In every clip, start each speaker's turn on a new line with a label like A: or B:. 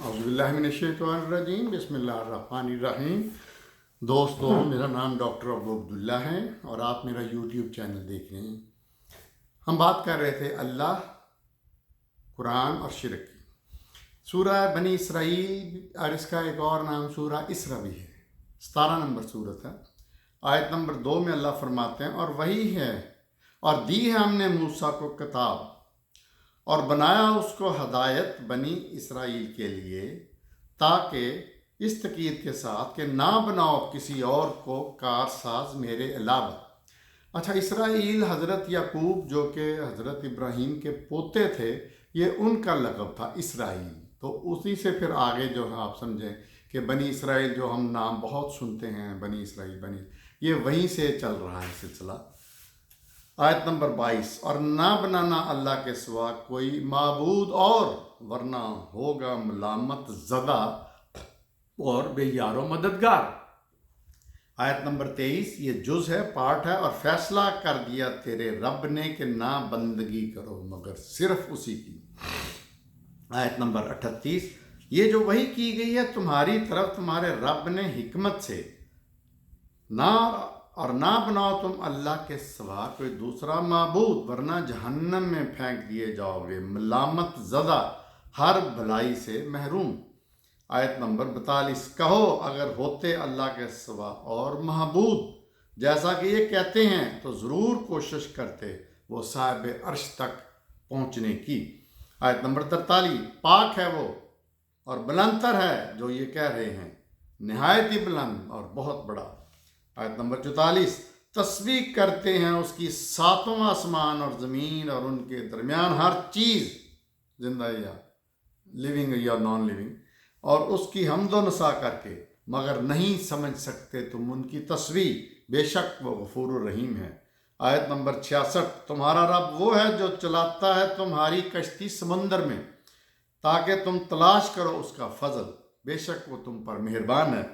A: اعوذ باللہ من الشیطان الرجیم، بسم اللہ الرحمن الرحیم۔ دوستو، میرا نام ڈاکٹر ابو عبداللہ ہے اور آپ میرا یوٹیوب چینل دیکھ رہے ہیں۔ ہم بات کر رہے تھے اللہ، قرآن اور شرک کی۔ سورہ بنی اسرائیل اور اس کا ایک اور نام سورہ اسرا بھی ہے، 17 نمبر سورت ہے۔ آیت نمبر 2 میں اللہ فرماتے ہیں، اور وہی ہے اور دی ہے ہم نے موسیٰ کو کتاب اور بنایا اس کو ہدایت بنی اسرائیل کے لیے، تاکہ اس تاکید کے ساتھ کہ نہ بناؤ کسی اور کو کارساز میرے علاوہ۔ اچھا، اسرائیل حضرت یعقوب جو کہ حضرت ابراہیم کے پوتے تھے، یہ ان کا لقب تھا اسرائیل۔ تو اسی سے پھر آگے جو آپ سمجھیں کہ بنی اسرائیل جو ہم نام بہت سنتے ہیں، بنی اسرائیل یہ وہیں سے چل رہا ہے سلسلہ۔ آیت نمبر 22، اور نہ بنانا اللہ کے سوا کوئی معبود اور، ورنہ ہوگا ملامت زدہ اور بے یار و مددگار۔ آیت نمبر 23، یہ جز ہے، پارٹ ہے، اور فیصلہ کر دیا تیرے رب نے کہ نہ بندگی کرو مگر صرف اسی کی۔ آیت نمبر 38، یہ جو وحی کی گئی ہے تمہاری طرف تمہارے رب نے حکمت سے، نہ بناؤ تم اللہ کے سوا کوئی دوسرا معبود، ورنہ جہنم میں پھینک دیے جاؤ گے ملامت زدہ، ہر بھلائی سے محروم۔ آیت نمبر 42، کہو اگر ہوتے اللہ کے سوا اور معبود جیسا کہ یہ کہتے ہیں تو ضرور کوشش کرتے وہ صاحب عرش تک پہنچنے کی۔ آیت نمبر 43، پاک ہے وہ اور بلند تر ہے جو یہ کہہ رہے ہیں، نہایت ہی بلند اور بہت بڑا۔ آیت نمبر 44، تسبیح کرتے ہیں اس کی ساتوں آسمان اور زمین اور ان کے درمیان ہر چیز، زندہ یا لیونگ یا نان لیونگ، اور اس کی حمد و نسا کر کے، مگر نہیں سمجھ سکتے تم ان کی تسبیح، بے شک وہ غفور الرحیم ہے۔ آیت نمبر 66، تمہارا رب وہ ہے جو چلاتا ہے تمہاری کشتی سمندر میں تاکہ تم تلاش کرو اس کا فضل، بے شک وہ تم پر مہربان ہے۔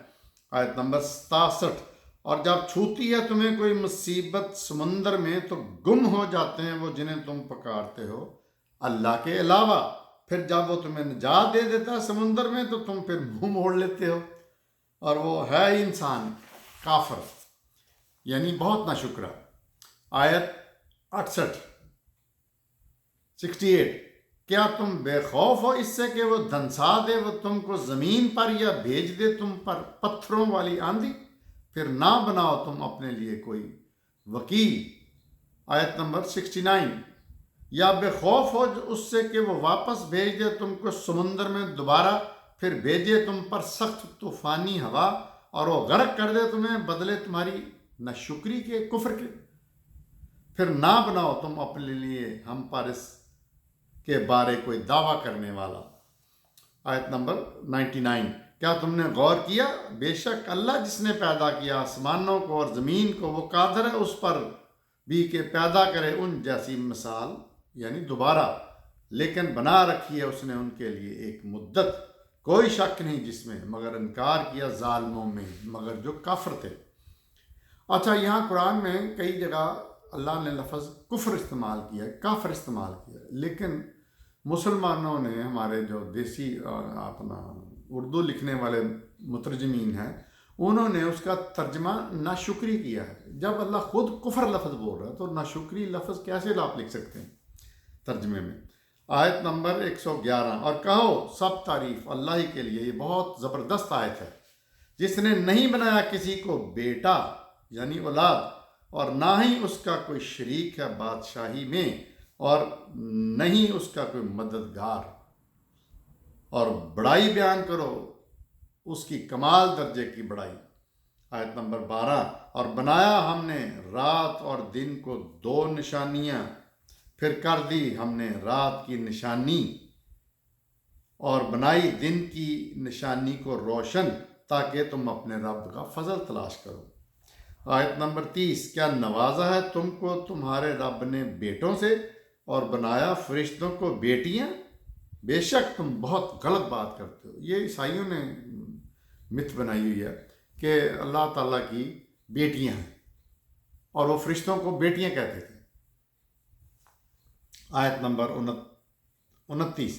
A: آیت نمبر 67، اور جب چھوتی ہے تمہیں کوئی مصیبت سمندر میں تو گم ہو جاتے ہیں وہ جنہیں تم پکارتے ہو اللہ کے علاوہ، پھر جب وہ تمہیں نجات دے دیتا ہے سمندر میں تو تم پھر منہ موڑ لیتے ہو، اور وہ ہے انسان کافر، یعنی بہت ناشکرا۔ آیت 68، کیا تم بے خوف ہو اس سے کہ وہ دھنسا دے وہ تم کو زمین پر یا بھیج دے تم پر پتھروں والی آندھی، پھر نہ بناؤ تم اپنے لیے کوئی وکیل۔ آیت نمبر 69، یا بے خوف ہو اس سے کہ وہ واپس بھیج دے تم کو سمندر میں دوبارہ، پھر بھیجے تم پر سخت طوفانی ہوا اور وہ غرق کر دے تمہیں بدلے تمہاری ناشکری کے، کفر کے، پھر نہ بناؤ تم اپنے لیے ہم پر اس کے بارے کوئی دعویٰ کرنے والا۔ آیت نمبر 99، کیا تم نے غور کیا، بے شک اللہ جس نے پیدا کیا آسمانوں کو اور زمین کو، وہ قادر ہے اس پر بھی کہ پیدا کرے ان جیسی مثال، یعنی دوبارہ، لیکن بنا رکھی ہے اس نے ان کے لیے ایک مدت، کوئی شک نہیں جس میں، مگر انکار کیا ظالموں میں، مگر جو کافر تھے۔ اچھا، یہاں قرآن میں کئی جگہ اللہ نے لفظ کفر استعمال کیا ہے، کافر استعمال کیا ہے، لیکن مسلمانوں نے، ہمارے جو دیسی اپنا اردو لکھنے والے مترجمین ہیں، انہوں نے اس کا ترجمہ ناشکری کیا ہے۔ جب اللہ خود کفر لفظ بول رہا ہے تو ناشکری لفظ کیسے آپ لکھ سکتے ہیں ترجمے میں؟ آیت نمبر 111، اور کہو سب تعریف اللہ ہی کے لیے، یہ بہت زبردست آیت ہے، جس نے نہیں بنایا کسی کو بیٹا یعنی اولاد، اور نہ ہی اس کا کوئی شریک ہے بادشاہی میں، اور نہیں اس کا کوئی مددگار، اور بڑائی بیان کرو اس کی کمال درجے کی بڑائی۔ آیت نمبر 12، اور بنایا ہم نے رات اور دن کو 2 نشانیاں، پھر کر دی ہم نے رات کی نشانی اور بنائی دن کی نشانی کو روشن، تاکہ تم اپنے رب کا فضل تلاش کرو۔ آیت نمبر 30، کیا نوازا ہے تم کو تمہارے رب نے بیٹوں سے اور بنایا فرشتوں کو بیٹیاں، بے شک تم بہت غلط بات کرتے ہو۔ یہ عیسائیوں نے مت بنائی ہوئی ہے کہ اللہ تعالیٰ کی بیٹیاں ہیں، اور وہ فرشتوں کو بیٹیاں کہتے تھے۔ آیت نمبر 29،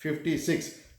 A: 56।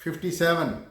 A: 57।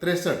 A: 63।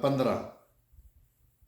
A: 15।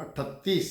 A: 38।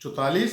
A: 44।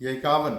A: 51।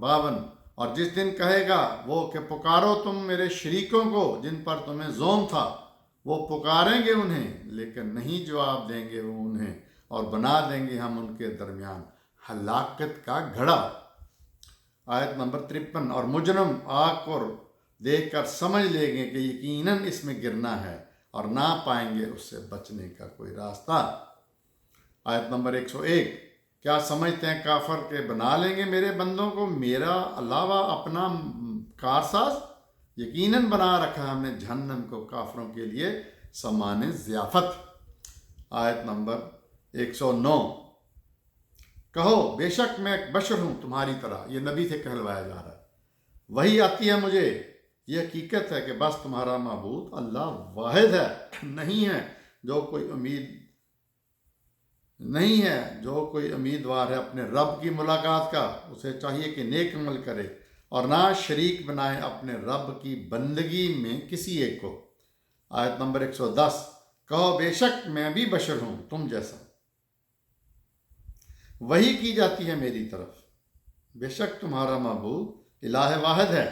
A: 52। اور جس دن کہے گا وہ کہ پکارو تم میرے شریکوں کو جن پر تمہیں زوم تھا، وہ پکاریں گے انہیں لیکن نہیں جواب دیں گے وہ انہیں، اور بنا دیں گے ہم ان کے درمیان ہلاکت کا گھڑا۔ آیت نمبر 53، اور مجرم آگ کو دیکھ کر سمجھ لیں گے کہ یقیناً اس میں گرنا ہے، اور نہ پائیں گے اس سے بچنے کا کوئی راستہ۔ آیت نمبر 101، کیا سمجھتے ہیں کافر کہ بنا لیں گے میرے بندوں کو میرا علاوہ اپنا کارساز؟ یقیناً بنا رکھا ہم نے جہنم کو کافروں کے لیے سامان ضیافت۔ آیت نمبر 109، کہو بے شک میں ایک بشر ہوں تمہاری طرح، یہ نبی سے کہلوایا جا رہا ہے، وہی آتی ہے مجھے، یہ حقیقت ہے کہ بس تمہارا معبود اللہ واحد ہے، نہیں ہے جو کوئی امیدوار ہے اپنے رب کی ملاقات کا، اسے چاہیے کہ نیک عمل کرے اور نہ شریک بنائے اپنے رب کی بندگی میں کسی ایک کو۔ آیت نمبر 110، کہو بے شک میں بھی بشر ہوں تم جیسا، وہی کی جاتی ہے میری طرف، بے شک تمہارا معبود الہ واحد ہے۔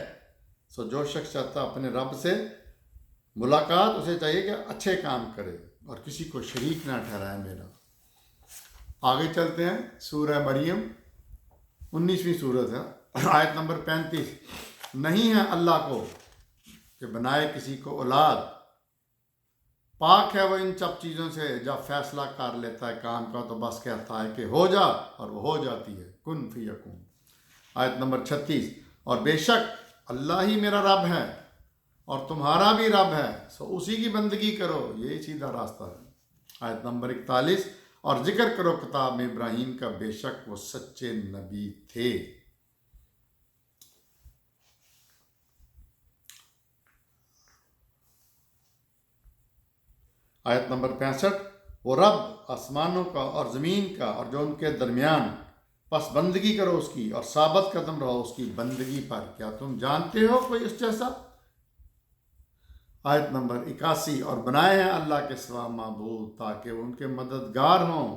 A: سو جو شخص چاہتا اپنے رب سے ملاقات، اسے چاہیے کہ اچھے کام کرے اور کسی کو شریک نہ ٹھہرائے میرا۔ آگے چلتے ہیں، سورہ مریم 19ویں سورت ہے، آیت نمبر 35، نہیں ہے اللہ کو کہ بنائے کسی کو اولاد، پاک ہے وہ ان سب چیزوں سے، جب فیصلہ کر لیتا ہے کام کا تو بس کہتا ہے کہ ہو جا، اور وہ ہو جاتی ہے، کن فیکون۔ آیت نمبر 36، اور بے شک اللہ ہی میرا رب ہے اور تمہارا بھی رب ہے، سو اسی کی بندگی کرو، یہی سیدھا راستہ ہے۔ آیت نمبر 41، اور ذکر کرو کتاب میں ابراہیم کا، بے شک وہ سچے نبی تھے۔ آیت نمبر 65، وہ رب آسمانوں کا اور زمین کا اور جو ان کے درمیان، پس بندگی کرو اس کی اور ثابت قدم رہو اس کی بندگی پر، کیا تم جانتے ہو کوئی اس جیسا؟ آیت نمبر 81، اور بنائے ہیں اللہ کے سوا معبود تاکہ وہ ان کے مددگار ہوں۔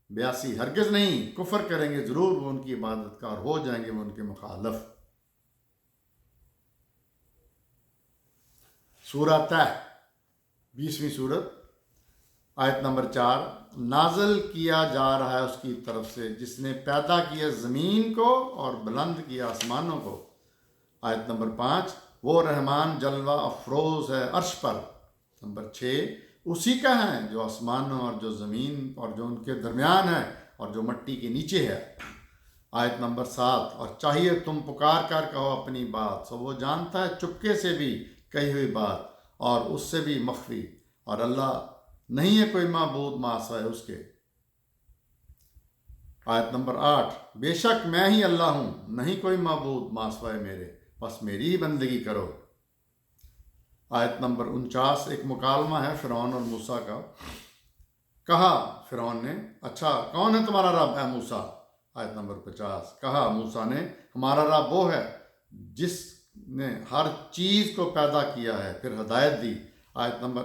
A: 82، ہرگز نہیں، کفر کریں گے ضرور وہ ان کی عبادت کا، اور ہو جائیں گے وہ ان کے مخالف۔ سورہ طہ 20ویں سورت، آیت نمبر 4، نازل کیا جا رہا ہے اس کی طرف سے جس نے پیدا کیا زمین کو اور بلند کیا آسمانوں کو۔ آیت نمبر 5، وہ رحمان جلوہ افروز ہے عرش پر۔ نمبر 6، اسی کا ہے جو آسمانوں اور جو زمین اور جو ان کے درمیان ہے اور جو مٹی کے نیچے ہے۔ آیت نمبر 7، اور چاہیے تم پکار کر کہو اپنی بات، سو وہ جانتا ہے چپکے سے بھی کہی ہوئی بات اور اس سے بھی مخفی، اور اللہ نہیں ہے کوئی معبود مع سوائے اس کے۔ آیت نمبر 8، بے شک میں ہی اللہ ہوں، نہیں کوئی معبود مع سوائے میرے، بس میری ہی بندگی کرو۔ آیت نمبر 49، ایک مکالمہ ہے فرعون اور موسیٰ کا۔ کہا فرعون نے، اچھا کون ہے تمہارا رب اے موسیٰ؟ آیت نمبر 50، کہا موسیٰ نے، ہمارا رب وہ ہے جس نے ہر چیز کو پیدا کیا ہے، پھر ہدایت دی۔ آیت نمبر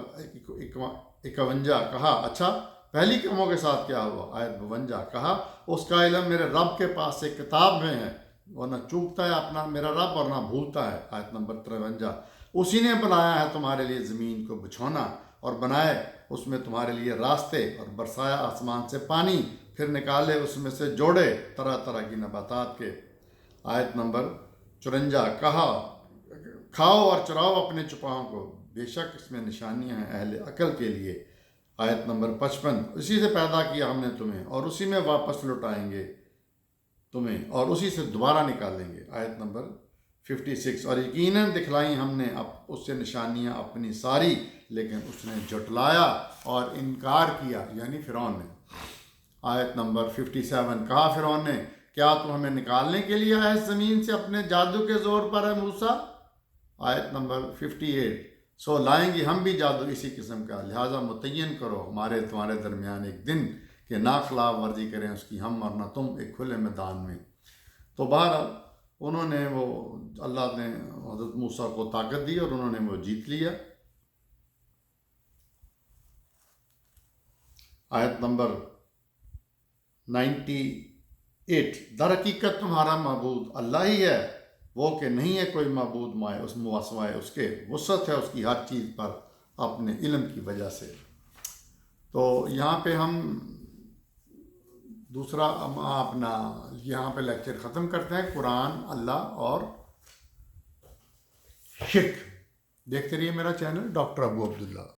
A: 51، کہا اچھا پہلی قوموں کے ساتھ کیا ہوا؟ آیت 52، کہا اس کا علم میرے رب کے پاس ایک کتاب میں ہے، وہ نہ چوکتا ہے اپنا میرا رب اور نہ بھولتا ہے۔ آیت نمبر 53، اسی نے بنایا ہے تمہارے لیے زمین کو بچھونا اور بنائے اس میں تمہارے لیے راستے اور برسایا آسمان سے پانی، پھر نکالے اس میں سے جوڑے طرح طرح کی نباتات کے۔ آیت نمبر 54، کہا کھاؤ اور چراؤ اپنے چپاؤں کو، بے شک اس میں نشانیاں ہیں اہل عقل کے لیے۔ آیت نمبر 55، اسی سے پیدا کیا ہم نے تمہیں اور اسی میں واپس لوٹائیں گے تمہیں اور اسی سے دوبارہ نکالیں گے۔ آیت نمبر 56، اور یقیناً دکھلائی ہم نے اس سے نشانیاں اپنی ساری، لیکن اس نے جھٹلایا اور انکار کیا، یعنی فرعون نے۔ آیت نمبر 57، کہا فرعون نے، کیا تم ہمیں نکالنے کے لیے آئے زمین سے اپنے جادو کے زور پر ہے موسیٰ؟ آیت نمبر 58، سو لائیں گے ہم بھی جادو اسی قسم کا، لہٰذا متعین کرو ہمارے تمہارے درمیان ایک دن کہ نہ خلاف ورزی کریں اس کی، ہم اور نہ تم، ایک کھلے میدان میں۔ تو بہرحال انہوں نے اللہ نے حضرت موسیٰ کو طاقت دی اور انہوں نے وہ جیت لیا۔ آیت نمبر 98، در حقیقت تمہارا معبود اللہ ہی ہے، وہ کہ نہیں ہے کوئی معبود مائے اس سوائے اس کے، وسعت ہے اس کی ہر چیز پر اپنے علم کی وجہ سے۔ تو یہاں پہ ہم دوسرا اپنا یہاں پہ لیکچر ختم کرتے ہیں، قرآن، اللہ اور شرک۔ دیکھتے رہیے میرا چینل ڈاکٹر ابو عبداللہ۔